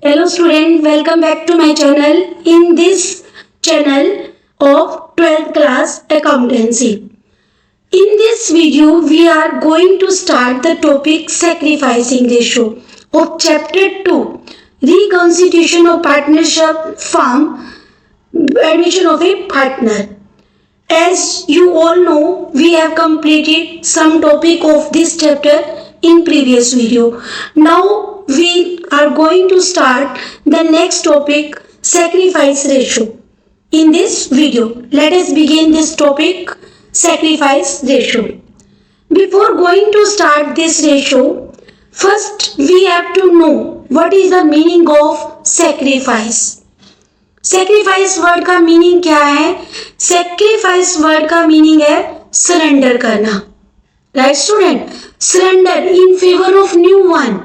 Hello student, welcome back to my channel. In this channel of 12th class accountancy. In this video, we are going to start the topic sacrificing ratio of chapter 2, reconstitution of partnership firm, admission of a partner. As you all know, we have completed some topic of this chapter in previous video. Now we are going to start the next topic, sacrifice ratio. In this video, let us begin this topic, sacrifice ratio. Before going to start this ratio, first we have to know what is the meaning of sacrifice. Sacrifice word का meaning क्या है? Sacrifice word का meaning है surrender करना. Right student, surrender in favour of new one.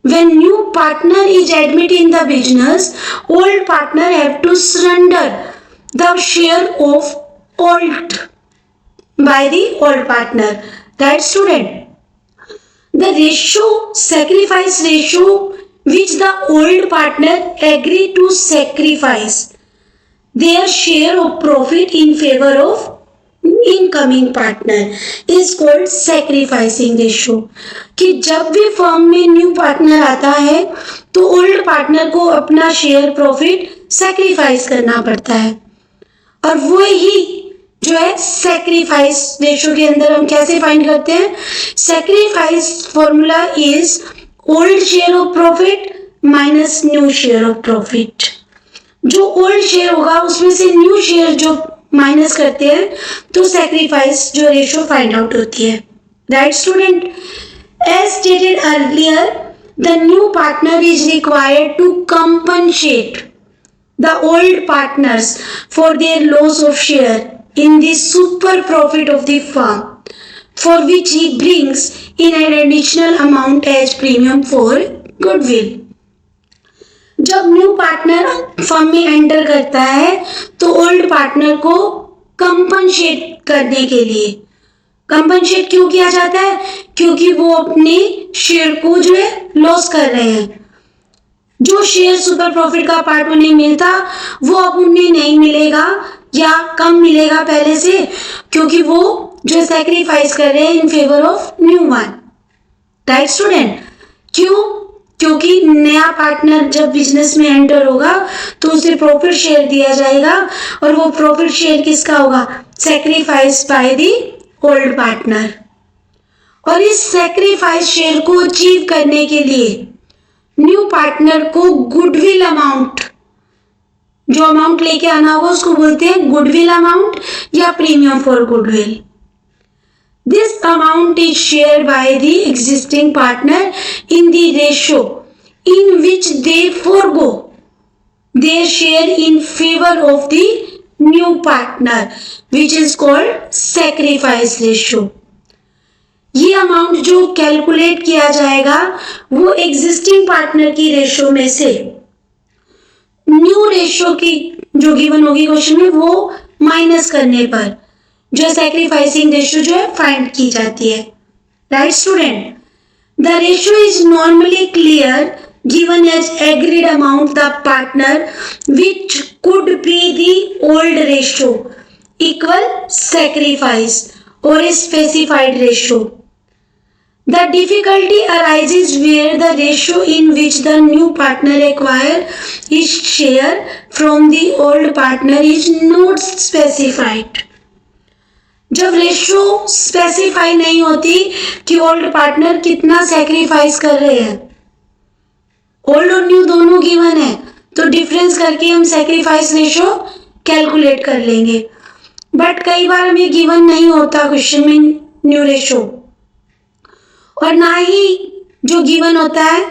When new partner is admitted in the business, old partner have to surrender the share of old by the old partner. Right student? The ratio, sacrifice ratio which the old partner agree to sacrifice their share of profit in favor of incoming partner is called sacrificing ratio. कि जब भी firm में new partner आता है तो old partner को अपना share profit sacrifice करना पड़ता है. और वो ही जो है सैक्रिफाइस रेशियो के अंदर हम कैसे फाइंड करते हैं? Sacrifice formula is old share of profit minus new share of profit. जो ओल्ड शेयर होगा उसमें से न्यू शेयर जो माइनस करते हैं तो सैक्रिफाइस जो रेशियो फाइंड आउट होती है. Right student, as stated earlier the new partner is required to compensate the old partners for their loss of share in the super profit of the firm, for which he brings in an additional amount as premium for goodwill. जब new partner firm में enter करता है तो old partner को compensate करने के लिए, compensate क्यों किया जाता है? क्योंकि वो अपने शेयर को जो है लॉस कर रहे हैं. जो शेयर सुपर प्रॉफिट का पार्ट उन्हें मिलता वो अब उन्हें नहीं मिलेगा या कम मिलेगा पहले से, क्योंकि वो जो सैक्रिफाइस कर रहे हैं in favour of new one. Right student, क्यों? क्योंकि नया पार्टनर जब बिजनेस में एंटर होगा तो उसे प्रॉफिट शेयर दिया जाएगा और वो प्रॉफिट शेयर किसका होगा? Sacrifice by the old partner. और इस सैक्रिफाइस शेयर को अचीव करने के लिए न्यू पार्टनर को गुडविल अमाउंट, जो अमाउंट लेके आना होगा उसको बोलते हैं गुडविल अमाउंट या premium for goodwill. This amount is share by the existing partner in the ratio in which they forgo their share in favour of the new partner which is called sacrifice ratio. ये amount जो calculate किया जाएगा वो existing partner की ratio में से new ratio की जो गिवन होगी क्वेश्चन में वो माइनस करने पर जो सैक्रिफाइसिंग रेशियो जो है फाइंड की जाती है. Right student, the ratio is normally clear given as agreed amount the partner which could be the old ratio equal sacrifice और a specified ratio. The difficulty arises where the ratio in which the new partner acquire his share from the old partner is not specified. जब ratio specify नहीं होती कि old partner कितना sacrifice कर रहे हैं, old और न्यू दोनों गिवन है तो डिफरेंस करके हम सैक्रिफाइस रेशियो कैलकुलेट कर लेंगे. बट कई बार हमें गिवन नहीं होता क्वेश्चन में न्यू रेशियो, और ना ही जो गिवन होता है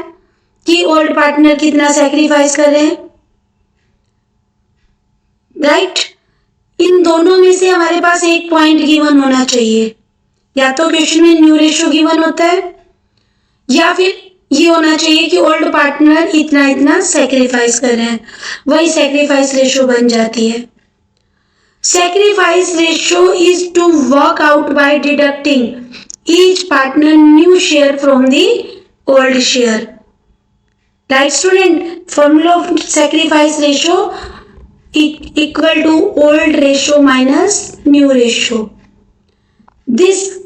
कि ओल्ड पार्टनर कितना सैक्रिफाइस कर रहे हैं. राइट, इन दोनों में से हमारे पास एक पॉइंट गिवन होना चाहिए. या तो क्वेश्चन में न्यू रेशियो गिवन होता है या फिर ये होना चाहिए कि ओल्ड पार्टनर इतना इतना सैक्रिफाइस कर रहे हैं, वही सैक्रिफाइस रेशियो बन जाती है. Sacrifice ratio is to work out by deducting each partner new share from the old share. Right, student? Formula of sacrifice ratio equal to old ratio minus new ratio. This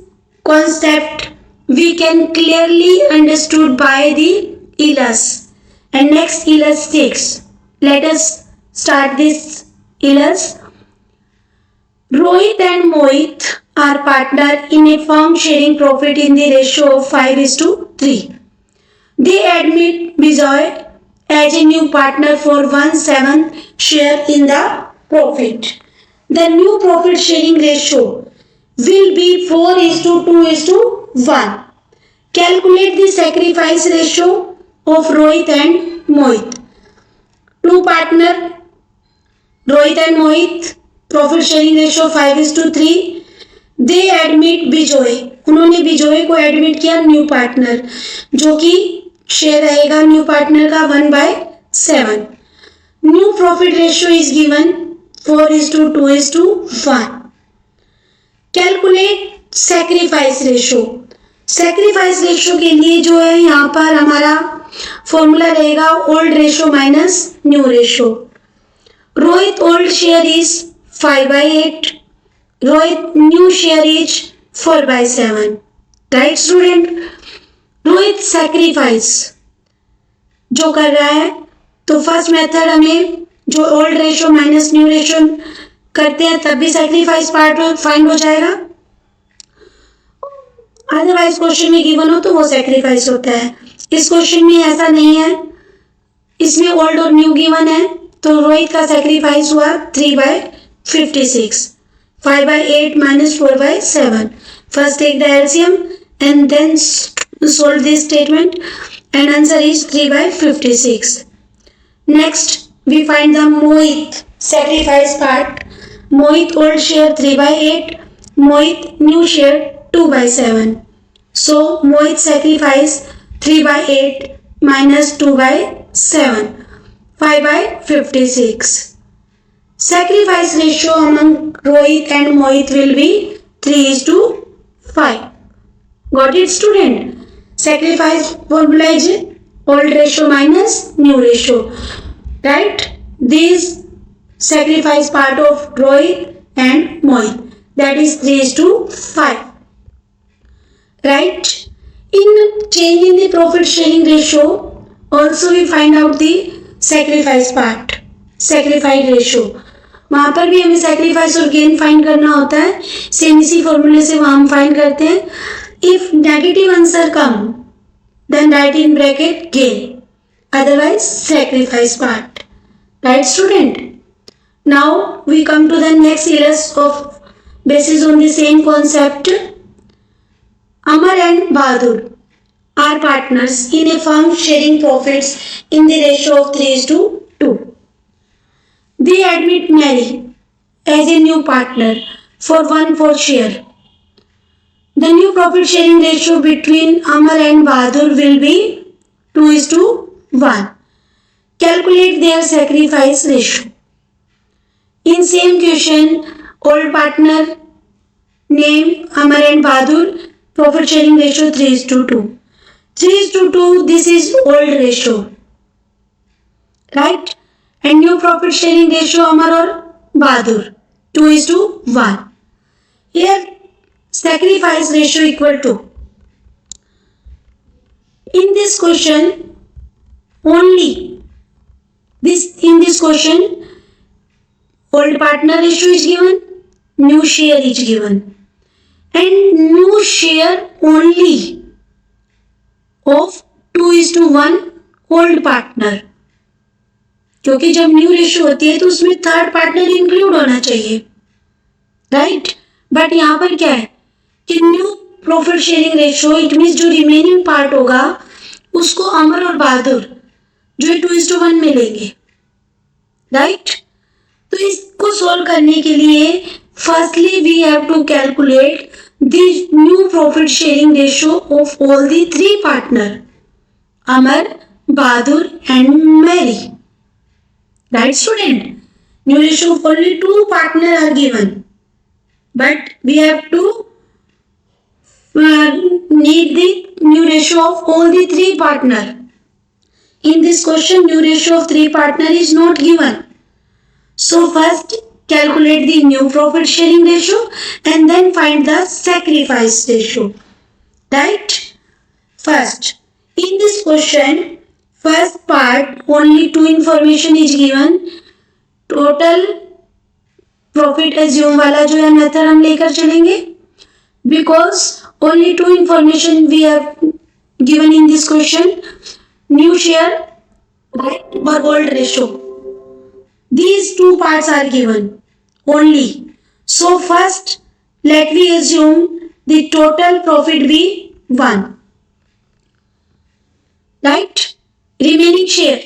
concept we can clearly understood by the illus. And next illus 6. Let us start this illus. Rohit and Mohit are partner in a firm sharing profit in the ratio of 5:3. They admit Bijoy as a new partner for 1/7 share in the profit. The new profit sharing ratio will be 4:2:1. Calculate the sacrifice ratio of Rohit and Mohit. Two partner Rohit and Mohit, profit sharing ratio 5:3. They admit Bijoy, उन्होंने बिजोय को admit किया new partner, जो कि share रहेगा new partner का 1/7. New profit ratio is given 4:2:1. Calculate sacrifice ratio. Sacrifice ratio के लिए जो है यहाँ पर हमारा फॉर्मूला रहेगा old ratio minus new ratio. Rohit old share is 5/8. Rohit new share is 4/7. Right student? Rohit sacrifice जो कर रहा है, तो फर्स्ट मेथड हमें जो old ratio minus new ratio करते हैं तब भी सैक्रिफाइस पार्ट फाइंड हो जाएगा. अदरवाइज क्वेश्चन में गिवन हो तो वो सैक्रिफाइस होता है. इस क्वेश्चन में ऐसा नहीं है, इसमें ओल्ड और न्यू गिवन है, तो रोहित का सैक्रिफाइस हुआ 3/56. 5/8 minus 4/7. First take the LCM and then solve this statement, and answer is 3/56. Next we find the Mohit sacrifice part. Mohit old share 3/8, Mohit new share 2/7. So Mohit sacrifice 3/8 minus 2/7, 5/56. Sacrifice ratio among Rohit and Mohit will be 3:5. Got it student? Sacrifice formula is old ratio minus new ratio. Right? This sacrifice part of Rohit and Mohit, that is 3:5. Right? In change in the profit sharing ratio also we find out the sacrifice part, sacrifice ratio. वहां पर भी हमें sacrifice और gain find करना होता है. Same इसी फॉर्मूले से वहां हम फाइंड करते हैं. If negative answer come then write in bracket gain, otherwise sacrifice part. Right student? Now we come to the next illus of basis on the same concept. Amar and Bahadur are partners in a firm sharing profits in the ratio of 3:2. They admit Mary as a new partner for 1/4 share. The new profit sharing ratio between Amar and Bahadur will be 2:1. Calculate their sacrifice ratio. In same question, old partner name Amar and Bahadur, profit sharing ratio 3:2. 3:2, this is old ratio. Right? And new profit sharing ratio Amar or Bahadur 2:1. Here sacrifice ratio equal to, in this question only this, in this question old partner ratio is given, new share is given, and new share only of 2:1 old partner, क्योंकि जब new ratio होती है तो उसमें third partner include होना चाहिए. Right? But यहाँ पर क्या है कि new profit sharing ratio, it means जो रिमेनिंग पार्ट होगा उसको अमर और बहादुर जो 2:1 में लेंगे. राइट? तो इसको सोल्व करने के लिए firstly we have to calculate the new profit sharing ratio of all the 3 partner, Amar, Bahadur and Mary. Right student? New ratio of only 2 partner are given, but we have to need the new ratio of all the 3 partner. In this question, new ratio of three partner is not given. So first calculate the new profit sharing ratio and then find the sacrifice ratio. Right? First, in this question, first part only two information is given. Total profit assume वाला जो है method हम लेकर चलेंगे because only two information we have given in this question, new share, right, or old ratio. These two parts are given only. So first, let me assume the total profit be 1. Right? Remaining share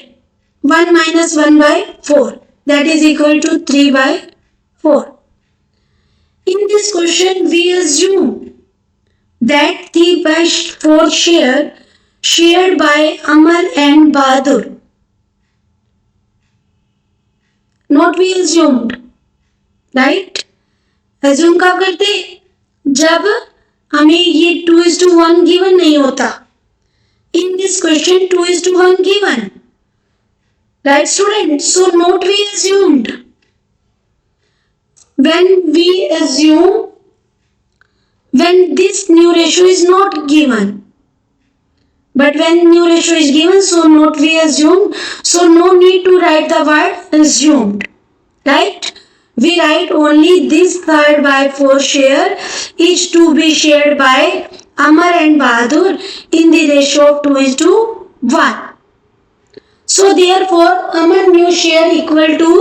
1 minus 1 by 4. That is equal to 3 by 4. In this question, we assume that 3 by 4 share shared by Amar and Bahadur. Not we assumed. Right assume कब करते जब हमें ये 2:1 given नहीं होता. In this question 2:1 given. Right student, so not we assumed. When this new ratio is not given, but when new ratio is given, so not we assumed, so no need to write the word assumed. Right? We write only this 3 by 4 share is to be shared by Amar and Bahadur in the ratio of 2:1. So therefore Amar new share equal to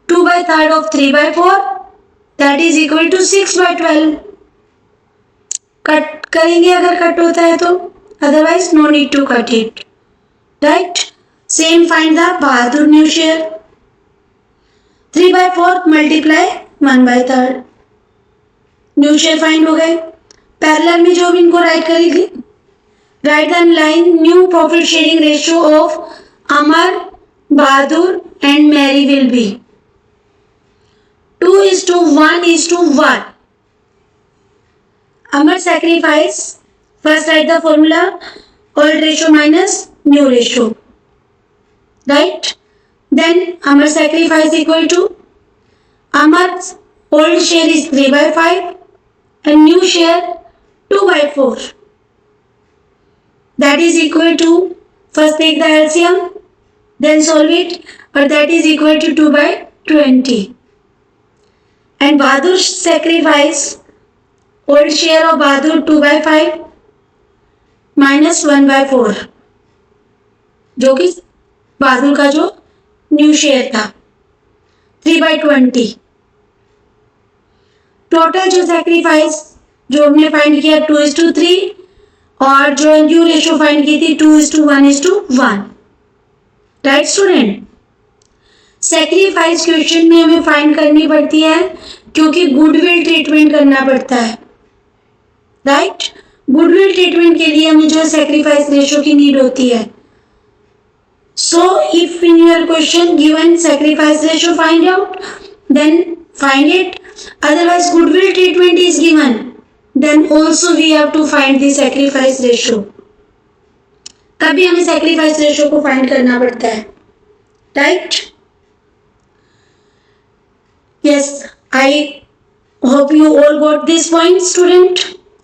2 by 3 of 3 by 4, that is equal to 6 by 12. Cut करेंगे अगर cut होता है तो, otherwise no need to cut it. Right? Same find the Bahadur new share. 3 by 4 multiply 1 by 3. New share find हो गए. Parallel में जो भी इनको राइट करेगी, right the line new profit sharing ratio of Amar, Bahadur and Mary will be 2:1:1. Amar sacrifice, first write the formula old ratio minus new ratio. Right? Then Amar sacrifice equal to Amar's old share is 3 by 5 and new share 2 by 4. That is equal to, first take the LCM, then solve it, but that is equal to 2 by 20. And Bahadur's sacrifice, old share of Bahadur 2 by 5 minus 1 by 4, जो कि बहादुर का जो new share था 3 by 20. Total जो sacrifice जो हमने find किया 2:3 और जो न्यू रेशियो फाइंड की थी 2:1:1. राइट स्टूडेंट, सैक्रिफाइस क्वेश्चन में हमें फाइंड करनी पड़ती है क्योंकि गुडविल ट्रीटमेंट करना पड़ता है. राइट? गुडविल ट्रीटमेंट के लिए हमें जो सैक्रिफाइस रेशियो की नीड होती है. So if in your question given sacrifice ratio find out, then find it. Otherwise goodwill treatment is given, then also we have to find the sacrifice ratio. तभी हमें sacrifice ratio को find करना पड़ता है. Right? Yes, I hope you all got this point, student.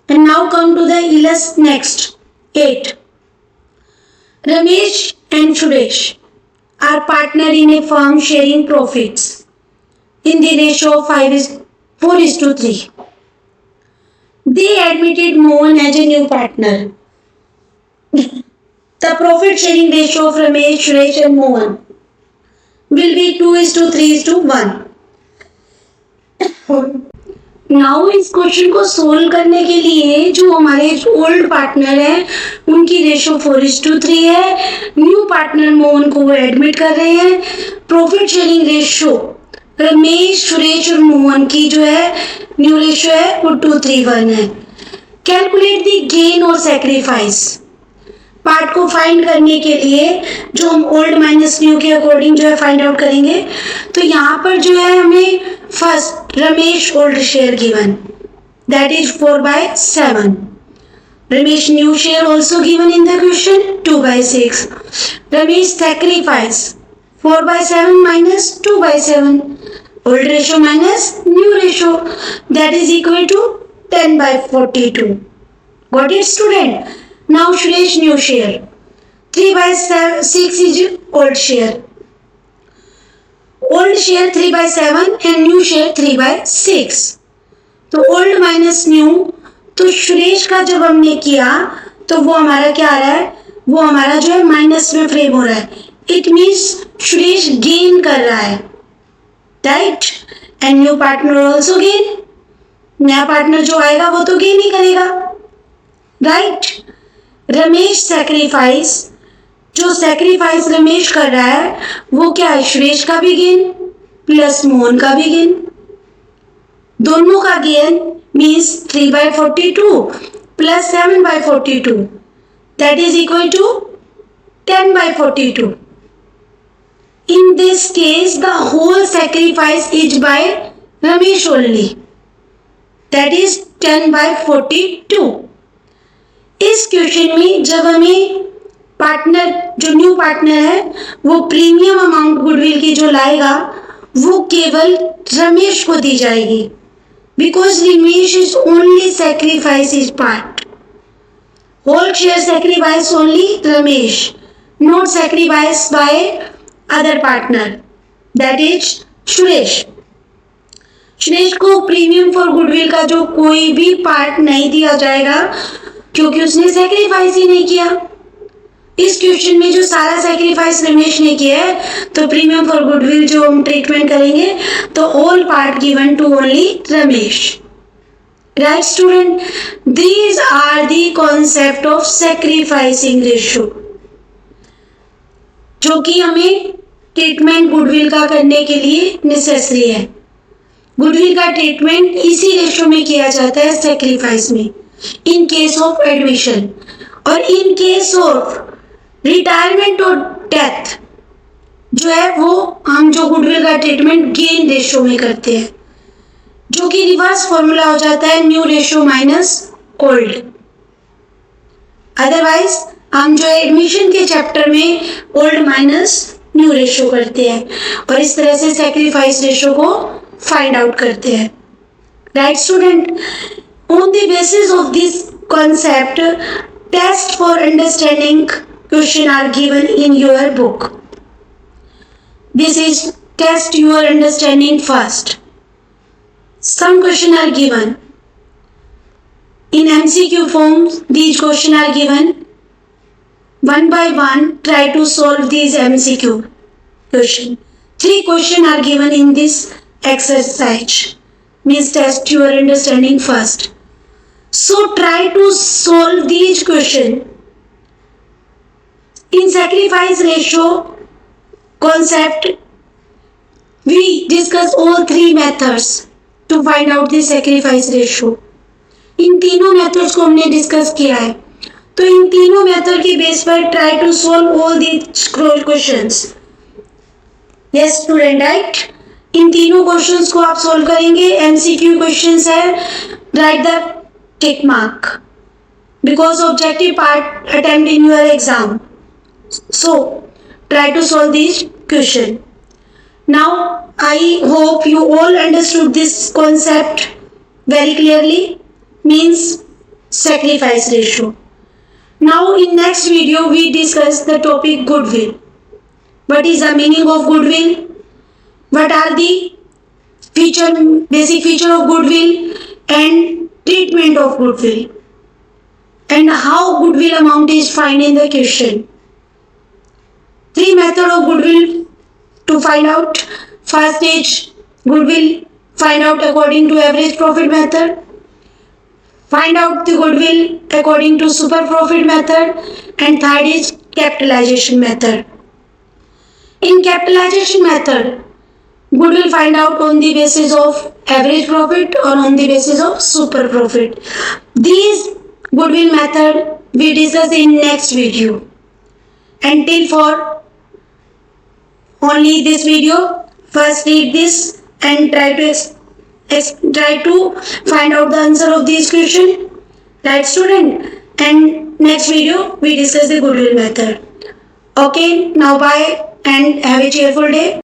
And now come to the illus next. 8. Ramesh and Suresh are partner in a firm sharing profits in the ratio of 4:3. They admitted Mohan as a new partner. The profit sharing ratio of Ramesh, Suresh and Mohan will be 2:3:1. Now इस question को solve करने के लिए जो हमारे old partner है उनकी ratio 4:3 है. न्यू पार्टनर मोहन को वो एडमिट कर रहे हैं. Profit sharing ratio Ramesh, Suresh और मोहन की जो है न्यू रेशो है वो 2:1 है. कैलकुलेट द गेन और सैक्रिफाइस पार्ट को फाइंड करने के लिए जो हम ओल्ड माइनस न्यू के अकॉर्डिंग जो है फाइंड आउट करेंगे. तो यहाँ पर जो है हमें first Ramesh old share given, that is 4/7. Ramesh new share also given in the question 2 by 6. Ramesh sacrifice 4 by 7 minus 2 by 7. Old ratio minus new ratio, that is equal to 10 by 42. Got it, student? Now Suresh new share 3 by 6 is old share. Old share 3 by 7 and new share 3 by 6. तो old minus new, तो सुरेश का जब हमने किया तो वो हमारा क्या आ रहा है, वो हमारा जो है माइनस में फ्रेम हो रहा है. इट मीन्स सुरेश गेन कर रहा है, right. And new partner also gain. नया पार्टनर जो आएगा वो तो गेन ही करेगा, राइट. रमेश सैक्रिफाइस, जो सैक्रिफाइस रमेश कर रहा है वो क्या है, सुरेश का भी गेन प्लस मोहन का भी गेन. दोनों का gain means 3 by 42 plus 7 by 42, that is equal to 10 by 42. In this case the whole sacrifice is by Ramesh only, that is 10 by 42. इस क्वेश्चन में जब हमें पार्टनर, जो न्यू पार्टनर है, वो प्रीमियम अमाउंट गुडविल की जो लाएगा वो केवल रमेश को दी जाएगी, because Ramesh is only sacrifice his part. Whole share sacrifice only Ramesh, not sacrificed by other partner, that is Suresh. Suresh को प्रीमियम फॉर गुडविल का जो कोई भी पार्ट नहीं दिया जाएगा क्योंकि उसने सैक्रिफाइस ही नहीं किया. इस क्वेश्चन में जो सारा सैक्रिफाइस रमेश ने किया है, तो प्रीमियम फॉर गुडविल जो हम ट्रीटमेंट करेंगे तो all part given to only Ramesh, right student. These are the concept of sacrificing ratio, जो कि हमें ट्रीटमेंट गुडविल का करने के लिए नेसेसरी है. गुडविल का ट्रीटमेंट इसी रेशियो में किया जाता है, सैक्रिफाइस में, इन केस ऑफ एडमिशन. और इन केस ऑफ रिटायरमेंट और डेथ जो है वो हम जो गुडविल का ट्रीटमेंट गेन रेशियो में करते हैं, जो कि रिवर्स फॉर्मूला हो जाता है new ratio minus old. Otherwise हम जो है एडमिशन के चैप्टर में ओल्ड माइनस न्यू रेशियो करते हैं और इस तरह से सैक्रिफाइस रेशियो को फाइंड आउट करते हैं, right student. On the basis of this concept, test for understanding question are given in your book. This is test your understanding first. Some question are given in MCQ forms. These question are given one by one. Try to solve these MCQ question. 3 question are given in this exercise, means test your understanding first. So try to solve these question. In sacrifice ratio concept, we discuss all 3 methods to find out the sacrifice ratio. इन तीनों methods को हमने discuss किया है, तो इन तीनों method के base पर try to solve all these questions. Yes student, right. इन तीनों क्वेश्चंस को आप सॉल्व करेंगे. एमसीक्यू क्वेश्चंस है, right the tick mark because objective part attempt in your exam. So try to solve this question. Now I hope you all understood this concept very clearly, means sacrifice ratio. Now in next video we discuss the topic goodwill. What is the meaning of goodwill? What are the basic feature of goodwill and treatment of goodwill, and how goodwill amount is find in the question. 3 method of goodwill to find out. First is goodwill find out according to average profit method. Find out the goodwill according to super profit method, and third is capitalization method. In capitalization method, goodwill find out on the basis of average profit or on the basis of super profit. These goodwill method we discuss in next video. Until for only this video, first read this and try to find out the answer of this question. Right student, and next video we discuss the goodwill method. Okay, now bye and have a cheerful day.